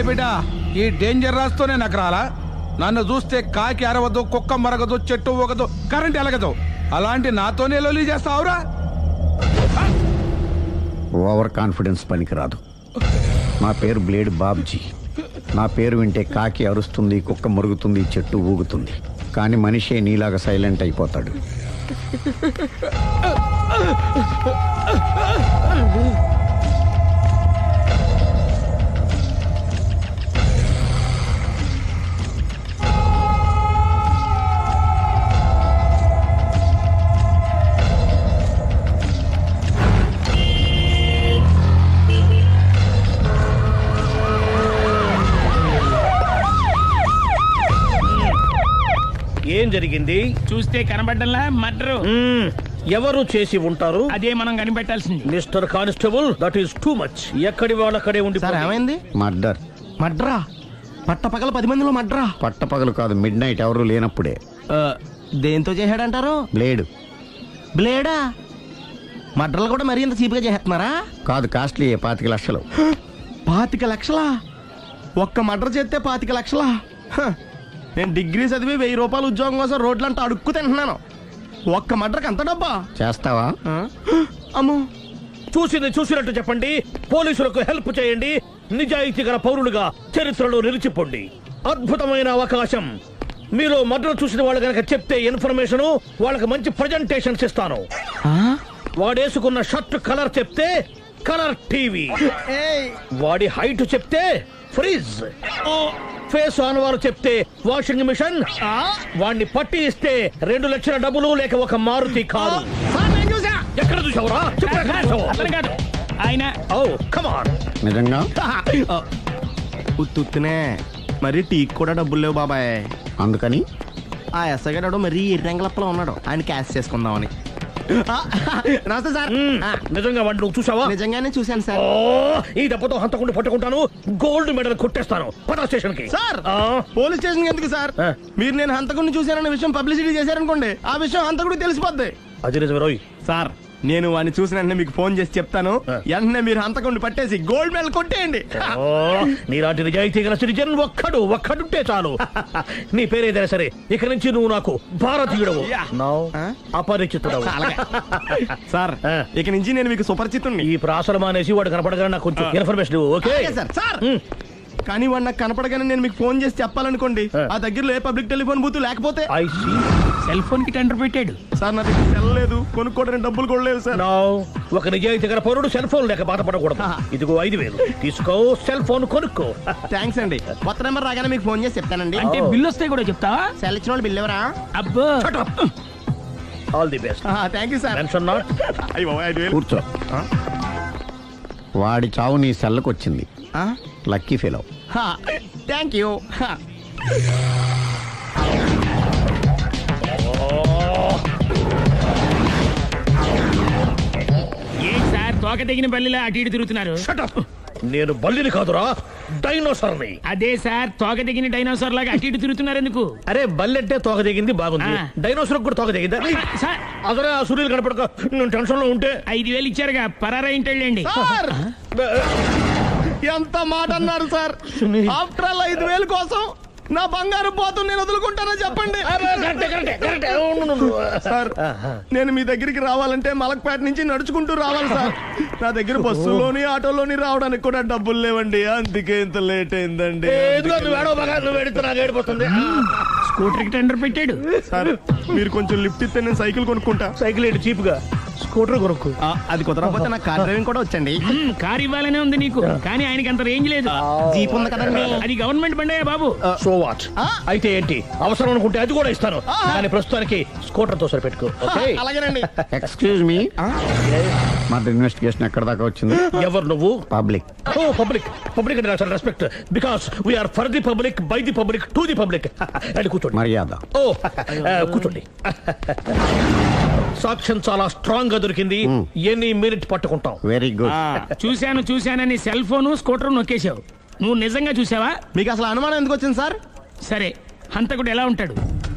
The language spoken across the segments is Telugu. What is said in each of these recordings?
బిడ్డ ఈ డేంజర్ రాస్తూనే నాకు రాలా. నన్ను చూస్తే కాకి అరవదు, కుక్క మరగదు, చెట్టు ఊగదు, కరెంట్ ఎలగదు. అలాంటి నాతోనే లొలి చేస్తావురా? ఓవర్ కాన్ఫిడెన్స్ పనికిరాదు. నా పేరు బ్లేడ్ బాబ్జీ. నా పేరు వింటే కాకి అరుస్తుంది, కుక్క మురుగుతుంది, చెట్టు ఊగుతుంది. కానీ మనిషే నీలాగా సైలెంట్ అయిపోతాడు. ఏం జరిగింది? చూస్తే కనబడ్డంలా మర్డరు. ఎవరు చేసి ఉంటారు? అదే మనం కనిపెట్టాల్సింది. Mister constable, that is too much. ఎక్కడి వాళ్ళక్కడే ఉండి. సార్ ఏమైంది? మర్డర్. మడ్రా? పట్టపగల 10 మందిలో మడ్రా? పట్టపగలు కాదు, మిడ్ నైట్ ఎవరు లేనప్పుడే. దేంతో చేశాడంటారు? బ్లేడ్. బ్లేడా? మడ్రలు కూడా మరీ ఇంత చీప్గా చేస్తున్నారా? కాదు, కాస్ట్లీ 25 లక్షలు. 25 లక్షలా? ఒక్క మడ్ర చేస్తే 25 లక్షలా? నేను డిగ్రీ చదివి 1000 రూపాయలు ఉద్యోగం కోసం రోడ్లంతా అడుక్కు తింటున్నాను. ఒక్క మడ్రకు అంత డబ్బా? చేస్తావా? అమ్మో. చూసింది చూసినట్టు చెప్పండి. పోలీసులకు హెల్ప్ చేయండి. నిజాయితీ గల పౌరులుగా చరిత్రలో నిలిచిపోండి. అద్భుతమైన అవకాశం. మీలో మర్డర్ చూసిన వాళ్ళు కనుక చెప్తే ఇన్ఫర్మేషన్, వాళ్ళకి మంచి ప్రజెంటేషన్స్ ఇస్తాను. వాడేసుకున్న షర్ట్ కలర్ చెప్తే కలర్ టీవీ, వాడి హైట్ చెప్తే ఫ్రిజ్, ఫేస్ ఆన్ వారు చెప్తే వాషింగ్ మిషన్, వాడిని పట్టి ఇస్తే 2 లక్షల డబ్బులు లేక ఒక మారుతి కారు. ఎక్కడ చూసావురా? కాదు ఆయన. Oh come on. నిజంగా? ఉత్తునే మరి టీకి కూడా డబ్బులు లేవు బాబాయ్. అందుకని ఆ ఎస్ఐ గారు మరీ ఎర్రంగలప్పలో ఉన్నాడు. ఆయన క్యాష్ చేసుకుందామని. నమస్తే సార్. నిజంగా వాడిని నువ్వు చూసావా? నిజంగానే చూశాను సార్. ఈ దెబ్బతో హంతకుండా పట్టుకుంటాను, గోల్డ్ మెడల్ కొట్టేస్తాను. పటా స్టేషన్ కి. సార్ పోలీస్ స్టేషన్ ఎందుకు సార్? మీరు నేను హంతకుడిని చూశానన్న విషయం పబ్లిసిటీ చేశారనుకోండి, ఆ విషయం హంతకుడికి తెలిసిపోద్ది. అది నిజమే రోయ్. సార్ నేను వాడిని చూసిన వెంటనే మీకు ఫోన్ చేసి చెప్తాను. వెంటనే మీరు హంతకుడిని పట్టేసి గోల్డ్ మెడల్ కొట్టేయండి. నీలాంటి నిజాయితీ గల సిటిజన్ ఒక్కడుంటే చాలు. నీ పేరేదైనా సరే, ఇక నుంచి నువ్వు నాకు భారతీయుడవు, అపరిచితుడవు. సార్ ఇక నుంచి నేను మీకు సుపరిచితుణ్ణి. ఈ ప్రాసలం అనేసి వాడు కనపడగానే నాకు కొంచెం ఇన్ఫర్మేషన్. Okay sir. కానీ వాడు నాకు కనపడగానే నేను మీకు ఫోన్ చేసి చెప్పాలనుకోండి, ఆ దగ్గరలో ఏ పబ్లిక్ టెలిఫోన్ బూత్ లేకపోతే. సెల్ ఫోన్ కి టెండర్ పెట్టాడు. సార్ నా దగ్గర సెల్ లేదు, కొనుక్కోవడానికి డబ్బులు కూడా లేదు సార్. ఒక నిజాయితీ గల పౌరుడు సెల్ ఫోన్ లేక బాధపడకూడదు. ఇదిగో 5000 తీసుకో, సెల్ ఫోన్ కొనుక్కో. థ్యాంక్స్ అండి. కొత్త నెంబర్ రాగానే మీకు ఫోన్ చేసి చెప్తానండి. అంటే బిల్లు వస్తే కూడా చెప్తావా? సెల్ ఇచ్చిన వాళ్ళు బిల్ ఎవరా? అబ్బో. All the best. Thank you sir. Tension not. కూర్చో. వాడి చావు నీ సెల్లకు వచ్చింది. Lucky fellow. Thank you. A sir తోక తెగిన బల్లిలా అటు ఇటు తిరుగుతున్నారు? నేను బల్లిని కాదురా, డైనోసార్ని. అదే సార్ తోక తెగిన డైనోసార్ లాగా అటు ఇటు తిరుగుతున్నారు ఎందుకు? అరే బల్లెంటే తోక దిగింది బాగుంది, డైనోసార్ కూడా తోక దిగిందా? అదరే ఆ సూర్యులు కనపడక నేను టెన్షన్ లో ఉంటే 5000 ఇచ్చారుగా, పరారా ఇంటండి. ఎంత మాట అన్నారు సార్? ఆఫ్టర్ ఆల్ 5000 కోసం నా బంగారు పోతు నేను వదులుకుంటానో చెప్పండి. సార్ నేను మీ దగ్గరికి రావాలంటే మలక్పేట నుంచి నడుచుకుంటూ రావాలి సార్. నా దగ్గర బస్సులోని ఆటోలోని రావడానికి కూడా డబ్బులు లేవండి, అందుకే ఇంత లేట్ అయిందండి. స్కూటర్ కి టెండర్ పెట్టాడు. సార్ మీరు కొంచెం లిఫ్ట్ ఇస్తే నేను సైకిల్ కొనుక్కుంటా. సైకిల్ ఏంటి చీప్ గా, స్కూటర్ కొనుక్కు. అది కుదరకపోతే నాకు కార్ డ్రైవింగ్ కూడా వచ్చండి. కార్ ఇవ్వాలనే ఉంది నీకు, కానీ ఆయనకి అంత రేంజ్ లేదు. జీప్ ఉంది కదండి. అది గవర్నమెంట్ బండే బాబు. So what? అయితే ఏంటి, అవసరం అనుకుంటే అది కూడా ఇస్తాను, కానీ ప్రస్తుతానికి స్కూటర్ తో సరిపెట్టుకో. అలాగేనండి. ఎక్స్క్యూజ్ మీ, మర్డర్ ఇన్వెస్టిగేషన్ ఎక్కడ దాకా వచ్చింది? ఎవరు నువ్వు? పబ్లిక్. ఓ పబ్లిక్. పబ్లిక్ అంటే నాకు respect, because we are for the public, by the public, to the public. అది కూర్చోండి. మర్యాద. ఓ కూర్చోండి. సాక్ష్యం చాలా స్ట్రాంగ్ గా దొరికింది, ఎన్ని మినిట్ పట్టుకుంటాం. Very good. చూశానని సెల్ ఫోన్ స్కూటర్ నొక్కేశావు. నువ్వు నిజంగా చూసావా? మీకు అసలు అనుమానం ఎందుకు వచ్చింది సార్? సరే హంతకుడు ఎలా ఉంటాడు?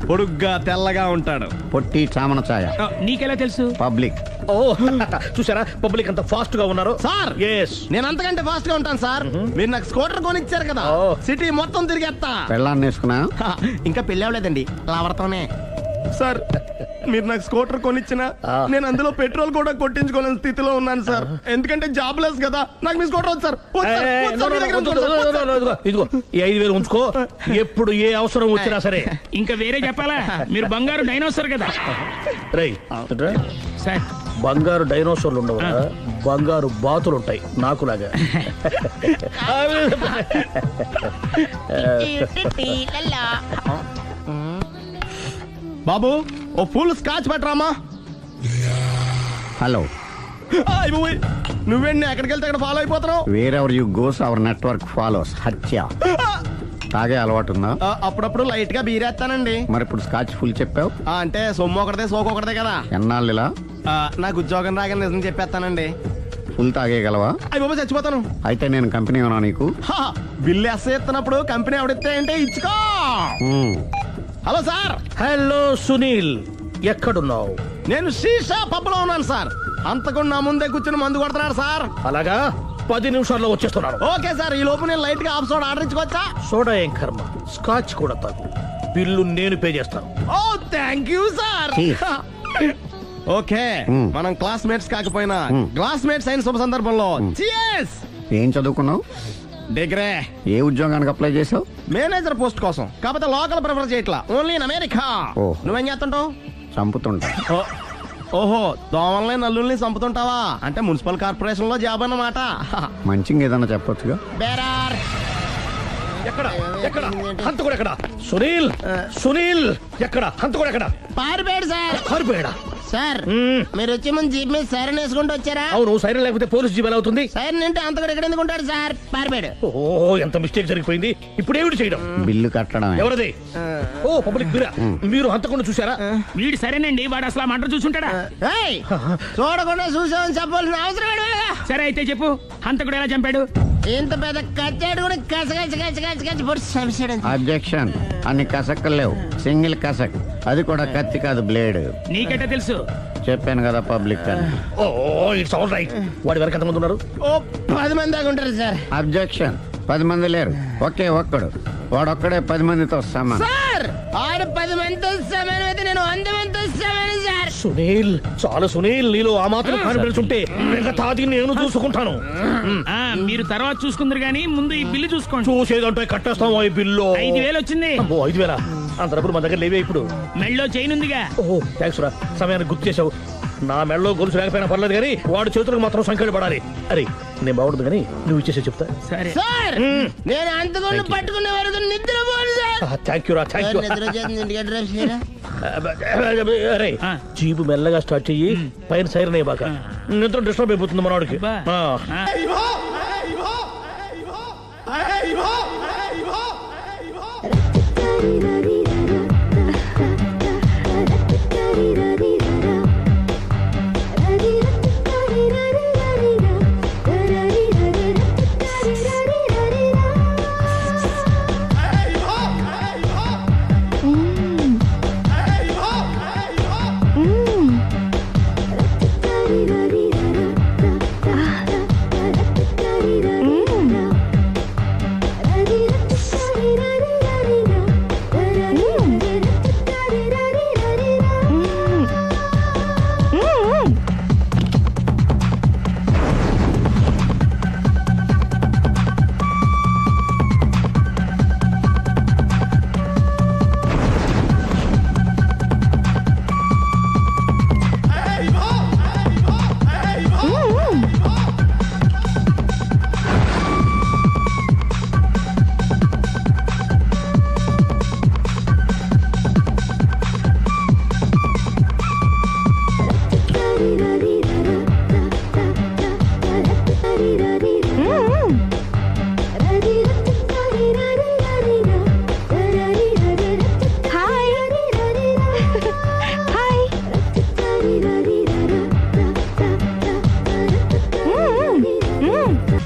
పొడుగ్గా తెల్లగా ఉంటాడు. పొట్టి చామన ఛాయ. నీకెలా తెలుసు? పబ్లిక్. ఓ చూసారా పబ్లిక్ అంత ఫాస్ట్ గా ఉన్నారు. సార్ ఎస్ నేను అంతకంటే ఫాస్ట్ గా ఉంటాను సార్. మీరు నాకు స్కూటర్ కొనిచ్చారు కదా, ఓ. సిటీ మొత్తం తిరిగేస్తా. పెళ్ళాన్ని వేసుకున్నా. ఇంకా పెళ్ళి అవ్వలేదండి, లావర్తోనే. సార్ మీరు నాకు స్కూటర్ కొనిచ్చిన నేను అందులో పెట్రోల్ కూడా కొట్టించుకోలేని స్థితిలో ఉన్నాను సార్. ఎందుకంటే జాబ్ లెస్ కదా. నాకు మీ స్కూటర్ వద్దు సార్. వద్దు సార్. వద్దు సార్. మీ దగ్గర ఉంచుకోండి సార్. వద్దు సార్. ఇదిగో ఈ 5,000 ఉంచుకో. ఎప్పుడు ఏ అవసరం వచ్చినా సరే. ఇంకా వేరే చెప్పాలా? మీరు బంగారు డైనోసార్ కదా రై సార్. బంగారు డైనోసార్లు ఉండవు, బంగారు బాతులు ఉంటాయి నాకులాగా. బాబు ఓ ఫుల్ స్కాచ్ పెట్టరామా. హలో. నువ్వేంటి ఎక్కడికి వెళ్తే అక్కడ ఫాలో అయిపోతున్నావు? Wherever you goes our network follows. హత్య. తాగే అలవాటు ఉందా? అప్పుడప్పుడు లైట్ గా బీరేస్తానండి. మరి ఇప్పుడు స్కాచ్ ఫుల్ చెప్పావు. అంటే సొమ్ము ఒకటిదే సోకు ఒకటిదే కదా. ఎన్నాళ్ళు ఇలా? నాకు ఉద్యోగం రాగానే నిజం చెప్పేస్తానండి. ఫుల్ తాగేయగలవా? అయ్యి బాబు చచ్చిపోతాను. అయితే నేను కంపెనీ ఉన్నా నీకు. బిల్లు ఎస్ ఎత్తినప్పుడు కంపెనీ ఎవడిస్తే అంటే ఇచ్చుకో. Hello sir. హలో సునీల్, ఎక్కడున్నావు? నేను శీషా పబ్లో ఉన్నాను సార్. అంతకుండా నా ముందే కూర్చుని మందు కొడుతున్నాడు సార్. అలాగా 10 నిమిషాల్లో వచ్చేస్తున్నాను. Okay sir. ఈ లోపు నేను లైట్ గా హాఫ్ సోడా ఆర్డర్ ఇచ్చుకోవచ్చా? సోడా ఏం కర్మ, స్కాచ్ కూడా తాగు. బిల్లు నేను పే చేస్తాను. Oh thank you sir. Cheers. Okay మనం క్లాస్మేట్స్ కాకపోయినా క్లాస్మేట్స్ అయిన శుభ సందర్భంలో cheers. ఏం చదువుకున్నావు? డిగ్రీ. ఏ ఉద్యోగానికి అప్లై చేసావు? మేనేజర్ పోస్ట్ కోసం. కాకపోతే లోకల్ ప్రిఫర్ చేయట్లా, ఓన్లీ ఇన్ అమెరికా. ఓ. నువ్వేం చేస్తుంటావు? చంపుతుంటా. ఓహో, దోమల్ని నల్లుల్ని చంపుతుంటావా? అంటే మున్సిపల్ కార్పొరేషన్ లో జాబ్ అన్నమాట. మంచిగా ఏదన్నా చెప్పొచ్చుగా. బేరార్. ఎక్కడ ఎక్కడ హంతకుడు ఎక్కడ? సునీల్, సునీల్ ఎక్కడ? హంతకుడు ఎక్కడ? పారిపోయాడు సార్. పారిపోయాడా? సార్ మీరు వచ్చే ముందు జీప్ మీద సైరన్ వేసుకుంటూ వచ్చారా? అవును, సైరన్ లేకపోతే పోలీస్ జీవన్ అవుతుంది. సైరన్ అంటే అంత కూడా ఎక్కడ ఎందుకు ఉంటాడు సార్? పారిపోయాడు. ఓ ఎంత మిస్టేక్ జరిగిపోయింది. ఇప్పుడు ఏమిటి చేయడం? బిల్లు కట్టడమే. ఎవరది? ఓ పబ్లిక్ మీరా? మీరు హంతకుండా చూసారా? వీడు సరేనండి, వాడు అసలు ఆ మంట చూసుంటాడా? ఏయ్, చూడకుండా చూసామని చెప్పాల్సిన అవసరం ఏంటి? సరే అయితే చెప్పు, హంతకుడు ఎలా చంపాడు? ఇంత పెద్ద కచ్చాడు కూడా కచ్చ పొడి చంపేశాడు. అబ్జెక్షన్. అన్ని కసక్కలు లేవు, సింగిల్ కసక్. అది కూడా కత్తి కాదు, బ్లేడ్. నీకెట్టా తెలుసు? చెప్పాను కదా పబ్లిక్ అని. Oh it's all right. వాడి వరకు ఎంతమంది ఉన్నారు? ఓ 10 మంది దాకా ఉంటారు సార్. అబ్జెక్షన్. 10 మంది లేరు, ఒకే ఒక్కడు. వాడొక్కడే 10 మందితో సమానం. సార్ ఆడు 10 మందితో సమానం అయితే నేను 100 మందితో సమానం సార్. సునీల్, చాలా సునీల్, నీలో ఆ మాత్రం కాన్ఫిడెన్స్ ఉంటే మిగతాది నేను చూసుకుంటాను. ఆ మీరు తర్వాత చూసుకుందరు గానీ ముందు ఈ బిల్లు చూసుకోండి. చూసేదంటే కట్టేస్తాం ఈ బిల్లు. 5,000 వచ్చింది. అబ్బో 5,000? అంత డబ్బులు మన దగ్గర లేవే ఇప్పుడు. మెళ్ళో చైన్ ఉందిగా. ఓహో థ్యాంక్స్ రా, సమయానికి గుర్తు చేసావు. నా మెడలో గొలుసు లేకపోయినా పర్లేదు కానీ వాడి చేతులకు మాత్రం సంఖ్యలు పడాలి. అరే నేను బాగుంటుంది కానీ నువ్వు ఇచ్చేసే చెప్తా. సరే సార్ నేను అంతకుండా పట్టుకునే వరకు నిద్రపోను సార్. థ్యాంక్ యూ రా, థ్యాంక్ యూ. నిద్ర వచ్చేది ఇంటికి అడ్రస్ చేయరా? అరే ఆ. జీపు మెల్లగా స్టార్ట్ చెయ్యి, పైన సైరన్ అయ్యి బాగా నిద్ర డిస్టర్బ్ అయిపోతుంది మనవాడికి. అబ్బా. ఆ.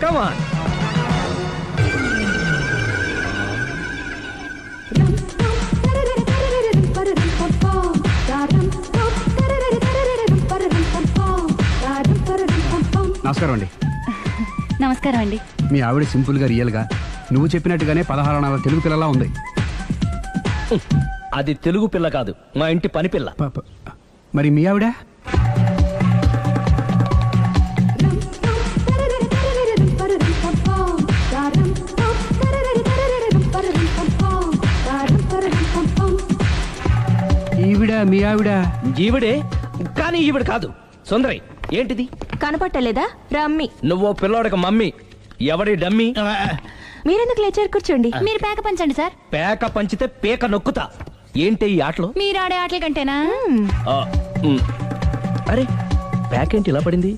Come on. నమస్కారం అండి. నమస్కారం అండి. మీ ఆవిడ సింపుల్గా రియల్గా నువ్వు చెప్పినట్టుగానే 16 అనాల తెలుగు పిల్లలా ఉంది. అది తెలుగు పిల్ల కాదు, మా ఇంటి పని పిల్ల. మరి మీ ఆవిడ? ఈవిడ మీ ఆవిడ? ఈవిడే, కానీ ఈవిడ కాదు. సుందరి, ఏంటిది కనపట్టలేదా? రమ్మి. నువ్వు పిల్లోడికి మమ్మీ, ఎవడి డమ్మీ? మీరెందుకు లేచారు? కూర్చోండి. మీరు పేక పంచండి సార్. పేక పంచితే పేక నొక్కుతా. ఏంటి ఈ ఆటలు? మీరు ఆడే ఆటల కంటేనా? ఆ, ఉమ్. అరే, పేక ఏంటి ఇలా పడింది?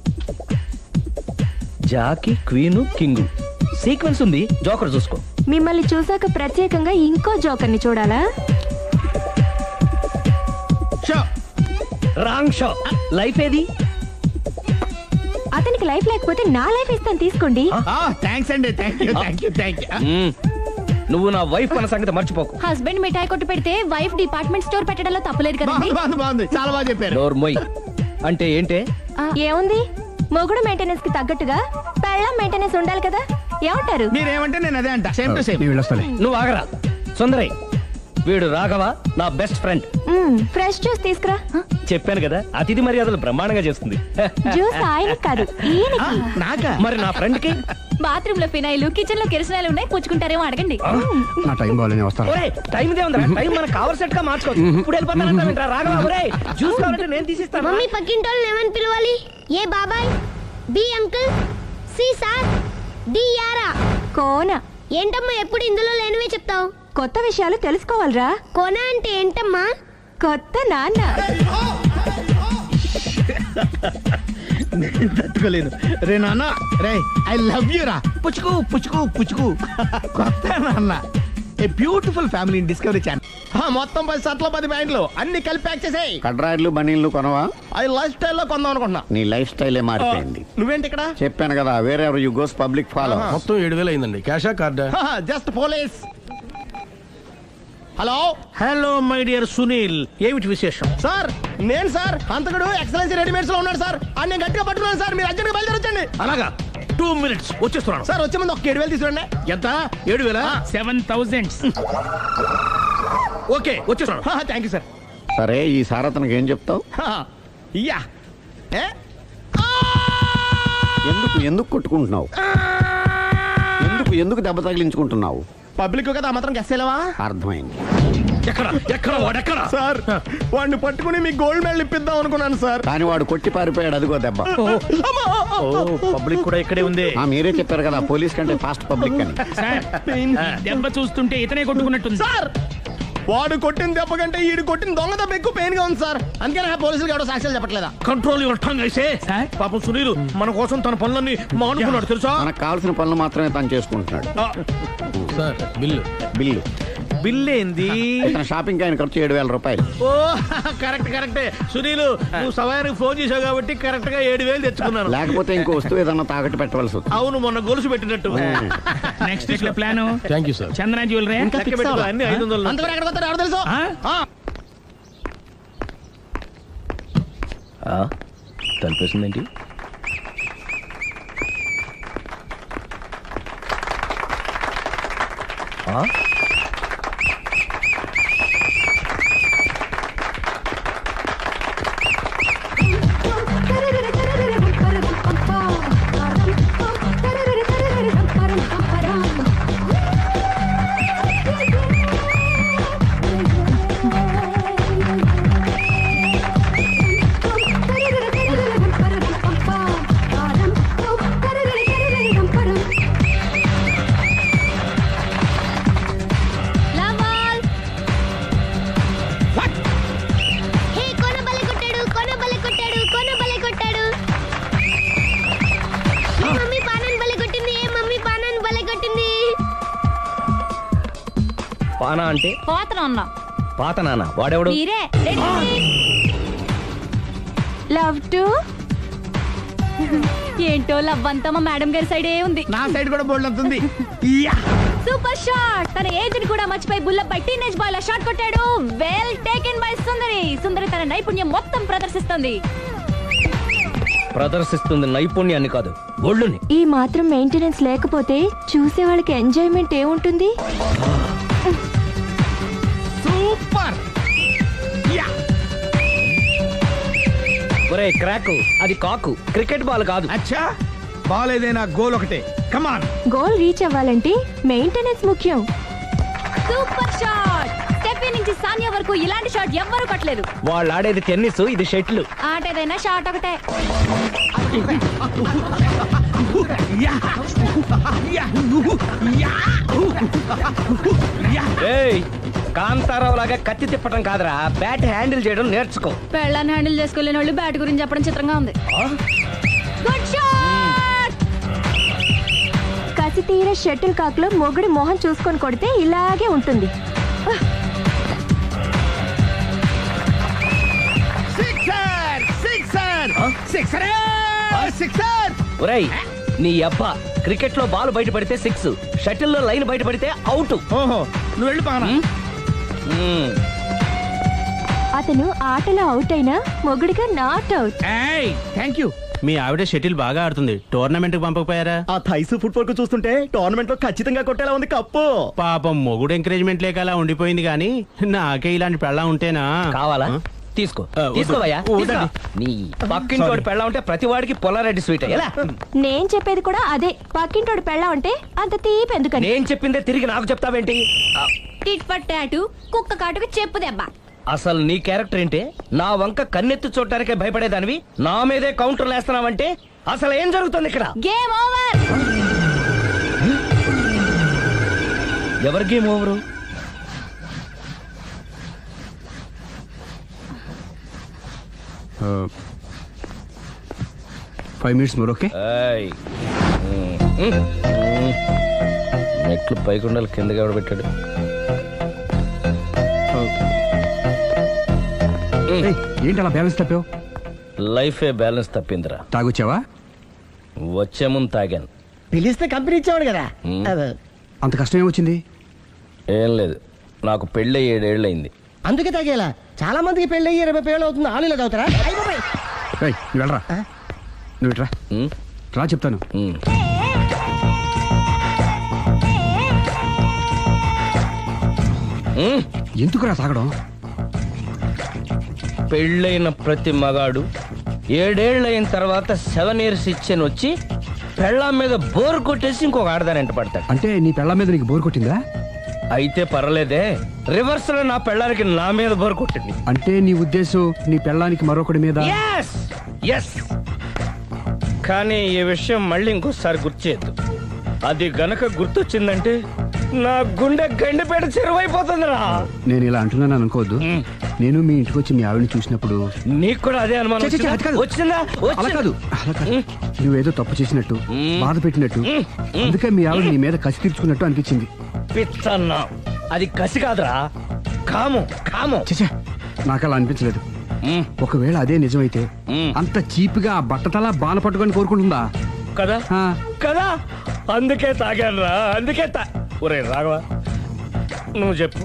జాకి, క్వీను, కింగు సీక్వెన్స్ ఉంది. జోకర్ చూసుకో. మిమ్మల్ని చూసాక ప్రత్యేకంగా ఇంకో జోకర్ని చూడాలా? Wrong show. లైఫ్ ఏది? అతనికి లైఫ్ లేకపోతే నా లైఫ్ ఇస్తాను, తీసుకోండి. థ్యాంక్స్ అండి. Thank you. నువ్వు నా వైఫ్ అన్న సంగతి మర్చిపోకు. హస్బెండ్ మిఠాయి కొట్టు పెడితే వైఫ్ డిపార్ట్మెంట్ స్టోర్ పెట్టడంలో తప్పలేదు కదండి. బాగుంది, చాలా బాగా చెప్పారు. డోర్ మొయ్. అంటే ఏంటే? ఏముంది, మొగుడు మెయింటెనెన్స్ కి తగ్గట్టుగా పెళ్ళం మెయింటెనెన్స్ ఉండాలి కదా. ఏమంటారు? మీరేమంటే నేను అదే అంట. Same to same. నేను వెళ్ళొస్తాలే. నువ్వు ఆగరా సుందరై. వీడు రాఘవ, నా బెస్ట్ ఫ్రెండ్. ఫ్రెష్ జ్యూస్ తీసుకురా. చెప్పాను కదా, అతిథి మర్యాదలు బ్రహ్మాండంగా చేస్తుంది. జ్యూస్ ఆయనకి కాదు, ఈయనకి. నాకా? మరి నా ఫ్రెండ్ కి? బాత్రూమ్ లో ఫినాయిల్, కిచెన్ లో కిరసనాయిలు ఉన్నాయి, పుచ్చుకుంటారేమో అడగండి. నా టైం బాగాలేని వస్తాను. ఒరే, టైం ఇదే ఉందా? టైం మనకు కావాల్సినట్టు గా మార్చుకోవచ్చు. ఇప్పుడు వెళ్ళిపోతానంటా రాఘవ. ఒరే, జ్యూస్ కావాలంటే నేను తీసిస్తాను. మమ్మీ పక్కింటోళ్ళని ఏమని పిలవాలి? ఏ బాబాయ్, B uncle, C sir, D యారా. కోన. ఏంటమ్మా ఎప్పుడు ఇందులో లేనివే చెప్తావు? కొత్త విషయాలు తెలుసుకోవాలిరా. కోన అంటే ఏంటమ్మా? కొత్త నాన్న. తట్టుకోలేదు రే నాన్న. రే ఐ లవ్ యూ రా. పుచ్చుకు పుచ్చుకు పుచ్చుకు. కొత్త నాన్న. A beautiful family in discovery channel. మొత్తం 10 షర్ట్లు 10 ప్యాంట్లు అన్ని కలిపి ప్యాక్ చేసేయ్. కడ్రాయిడ్లు బనీళ్లు కొనవా? అది లైఫ్ స్టైల్లో కొందాం అనుకుంటున్నా. నీ లైఫ్ స్టైలే మారిపోయింది. నువ్వేంటి ఇక్కడ? చెప్పాను కదా, వేరే ఎవరు యు గోస్ పబ్లిక్ ఫాలో. మొత్తం 7,000 అయిందండి. క్యాషా కార్డా? Just police. Hello hello my dear Sunil, ఏమిటి విశేషం? సార్, నేను సార్ అంతకుడు ఎక్సలెన్సీ రెడీమేడ్స్ లో ఉన్నాడు సార్. అని నేను గట్టిగా పట్టుకున్నాను సార్. మీరు అర్జెంట్గా బయలుదేరొచ్చండి. అలాగా, 2 minutes వచ్చేస్తున్నాను. సార్ వచ్చే ముందు ఒక 7,000 తీసుకురండి. ఎంత? 7,000? 7,000. ఓకే, వచ్చేస్తున్నాను. Thank you sir. సరే, ఈ సారతనకి ఏం చెప్తావు? ఇయ్యా. ఏ? ఎందుకు కొట్టుకుంటున్నావు? ఎందుకు దెబ్బ తగిలించుకుంటున్నావు? పబ్లిక్ కదా మాత్రం గెస్సేలవా? అర్థమైంది. ఎక్కడ వాడెక్కడ? సార్, వాడిని పట్టుకుని మీ గోల్డ్ మెడల్ ఇప్పిద్దాం అనుకున్నాను సార్. కానీ వాడు కొట్టి పారిపోయాడు, అదిగో దెబ్బ. పబ్లిక్ కూడా ఇక్కడే ఉంది. మీరే చెప్పారు కదా, పోలీస్ కంటే ఫాస్ట్ పబ్లిక్ అని. సార్, దెబ్బ చూస్తుంటే ఇతనే కొట్టుకున్నట్టుంది. సార్, వాడు కొట్టిన దెబ్బ కంటే ఈడు కొట్టిన దొంగ దెబ్బ ఎక్కువ పెయిన్ గా ఉంది సార్. అందుకని పోలీసులు ఎవడో సాక్ష్యాలు చెప్పట్లేదా? కంట్రోల్ యువర్ టంగ్ అయితే. పాపం సునీల్ మన కోసం తన పనులన్నీ మానుకున్నాడు తెలుసా? మనకు కావాల్సిన పనులు మాత్రమే తను చేసుకుంటున్నాడు. Sir, bill. బిల్ ఏంది? ఇతను షాపింగ్ ఆయన ఖర్చు 7,000 రూపాయలు. ఓ కరెక్టే. సునీల్, నువ్వు సమయానికి ఫోన్ చేసావు కాబట్టి కరెక్ట్ గా 7,000 తెచ్చుకున్నాను. లేకపోతే ఇంకో వస్తువు ఏదన్నా తాకట్టు పెట్టవలసి వస్తుంది. అవును, మొన్న గొలుసు పెట్టినట్టు. నెక్స్ట్ వీక్ లో plan thank you sir. Chandra jewellery. లెక్క పెట్టుకో, అన్ని 500. అంతవరకు ఎక్కడ పోతారు ఎవరు తెలుసు? తలిపేసిందేంటి? పానా అంటే? పాత నాన్న. వాడెవడు? లవ్ టు ఏంటో లవ్ అంతా మా మేడం గారి సైడే ఉంది. నా సైడ్ కూడా బోల్డ్ అవుతుంది. Super shot. తన ఏజ్ ని కూడా మర్చిపోయి బుల్లపై టీనేజ్ బాయ్ లా షాట్ కొట్టాడు. వెల్ టేకెన్ బై సుందరి. సుందరి తన నైపుణ్యం మొత్తం ప్రదర్శిస్తుంది. ప్రదర్శిస్తుంది నైపుణ్యాన్ని కాదు, ఒళ్ళుని. ఈ మాత్రం మెయింటెనెన్స్ లేకపోతే చూసే వాళ్ళకి ఎంజాయ్మెంట్ ఏముంటుంది? సూపర్. ఒరే క్రాకు, అది కాకు, క్రికెట్ బాల్ కాదు. అచ్చా, బాల్ ఏదైనా గోల్ ఒకటే. కమాన్. గోల్ రీచ్ అవ్వాలంటే మెయింటెనెన్స్ ముఖ్యం. Super shot! స్టెఫీ నుంచి సానియా వరకు ఇలాంటి షాట్ ఎవ్వరూ కొట్టలేదు. వాళ్ళు ఆడేది టెన్నిస్, ఇది షటిల్. ఆట ఏదైనా షాట్ ఒకటే. ఏయ్, కాంతారావు లాగా కత్తి తిప్పటం కాదురా, బ్యాట్ హ్యాండిల్ చేయడం నేర్చుకో. పెళ్ళాన్ని హ్యాండిల్ చేసుకోలేని వాళ్ళు బ్యాట్ గురించి చెప్పడం చిత్రంగా ఉంది. Good shot! కసి తీర షటిల్ కాక్ లో మొగుడి మొహం చూసుకొని కొడితే ఇలాగే ఉంటుంది. ఒరేయ్, నీ అబ్బా, క్రికెట్ లో బాల్ బయట పడితే 6, షటిల్ లో లైన్ బయట పడితే అవుట్. ఓహో, నువ్వు వెళ్ళి పానా. అతను ఆటలో అవుట్ అయినా మొగుడిగా నాట్ అవుట్. Thank you. మీ ఆవిడ షటిల్ బాగా ఆడుతుంది, టోర్నమెంట్ కి పంపకపోయారా? ఆ థైస్ ఫుట్బాల్ కు చూస్తుంటే టోర్నమెంట్ లో ఖచ్చితంగా కొట్టేలా ఉంది కప్పు. పాపం మొగుడు ఎంకరేజ్మెంట్ లేక అలా ఉండిపోయింది గానీ నాకే ఇలాంటి పెళ్ళా ఉంటేనా. కావాలా? తీసుకో, తీసుకోవయ్యా. నీ పక్కింటోడి పెళ్ళ ఉంటే ప్రతి వాడికి పొలారెడ్డి స్వీట్. ఎలా? నేను చెప్పేది కూడా అదే. పక్కింటోడు పెళ్ళా ఉంటే అంత తీపి ఎందుకని? నేను చెప్పిందే తిరిగి నాకు చెప్తావేంటి? టిట్ ఫర్ టాటూ, కుక్క కాటుకు చెప్పు దెబ్బ. అసలు నీ క్యారెక్టర్ ఏంటి? నా వంక కన్నెత్తి చూడటానికే భయపడేదానివి నా మీదే కౌంటర్లు వేస్తున్నావంటే అసలు ఏం జరుగుతుంది ఇక్కడ? Game over. ఎవరి game over? 5 minutes more, okay? మెట్లు పైకుండలు కిందకి ఎవడ పెట్టాడు? ఏంటి అలా బ్యాలెన్స్ తప్పావు? లైఫే బ్యాలెన్స్ తప్పిందిరా. తాగొచ్చావా? వచ్చే ముందు తాగాను. పిలిస్తే కంపెనీ ఇచ్చేవాడు కదా. అంత కష్టం ఏమొచ్చింది? ఏం లేదు, నాకు పెళ్ళి 7 ఏళ్ళయింది. అందుకే తాగేలా. చాలా మందికి పెళ్ళి 20 ఏళ్ళు అవుతుంది. ఆలు ఇలా తాగుతారా? ఏయ్, నువ్వు వెళ్ళరా. నువ్వు ఇట్రా రా, చెప్తాను. ఎందుకురా తాగడం? పెళ్ళైన ప్రతి మగాడు 7 ఏళ్ళైన తర్వాత 7 years ఇచ్చాను వచ్చి పెళ్ళాం మీద బోర్ కొట్టేసి ఇంకొక ఆడదాని పడతాడు. అంటే నీ పెళ్ళ మీద నీకు బోర్ కొట్టిందా? అయితే పర్లేదే, రివర్స్ లో నా పెళ్ళానికి నా మీద బోర్ కొట్టింది. అంటే నీ ఉద్దేశం నీ పెళ్ళానికి మరొకటి మీద? Yes yes. కానీ ఈ విషయం మళ్ళీ ఇంకోసారి గుర్తు చేయొద్దు. అది గనక గుర్తొచ్చిందంటే నా గుండె గండిపేట చెరువైపోతుందిరా. నేను ఇలా అంటున్నాను అనుకోవద్దు. నేను మీ ఇంటికి వచ్చి మీ ఆవిడని చూసినప్పుడు నీకు కూడా అదే అనుమానం అది కాదు. వచ్చిందా? అలా కాదు, అలా కాదు. నువ్వేదో తప్పు చేసినట్టు, బాధ పెట్టినట్టు, అందుకే మీ ఆవిడ నీ మీద కసి తీర్చుకున్నట్టు అనిపించింది. పిచ్చన్నా, అది కసి కాదురా, కాము కాము. చచ్చా, నాకు అలా అనిపించలేదు. ఒకవేళ అదే నిజమైతే అంత చీప్గా ఆ బట్టతల బాణ పట్టుకొని కోరుకుంటుందా? కదా ఆ. కదా, అందుకే తాగాను రా, అందుకే ఒరే రాఘవ, నువ్వు చెప్పు,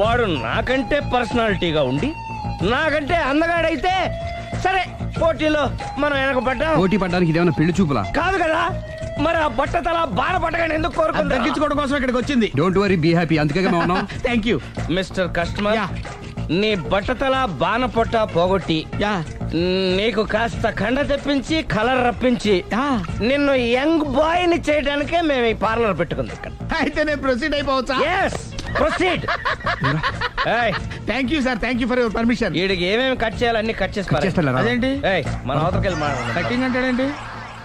వాడు నాకంటే పర్సనాలిటీగా ఉండి నాకంటే అందగాడైతే సరే, పోటీలో మనం వెనక పడ్డాం. పోటీ పడ్డానికి ఇదేమన్నా పెళ్లి చూపులా? కాదు కదా, మరి ఆ బట్టతల బాణ పట్టగానే ఎందుకు కోరుకుంటా? తగ్గించుకోవడం కోసం ఇక్కడికి వచ్చింది. Don't worry, be happy. అందుకే మేము ఉన్నాం. Thank you mister customer. నీ బట్టతల బాణ పొట్ట పోగొట్టి నీకు కాస్త కండ తెప్పించి కలర్ రప్పించి నిన్ను యంగ్ బాయ్ ని చేయడానికే మేము ఈ పార్లర్ పెట్టుకుంది ఇక్కడ. అయితే నేను ప్రొసీడ్ అయిపోవచ్చా? yes proceed. Thank you sir, thank you for your permission. వీడికి ఏమేమి కట్ చేయాలి అన్ని కట్ చేసి చేస్తాను రా. అదేంటి మన అవతలకి వెళ్ళి మాట్లాడండి. కటింగ్ అంటాడేంటి?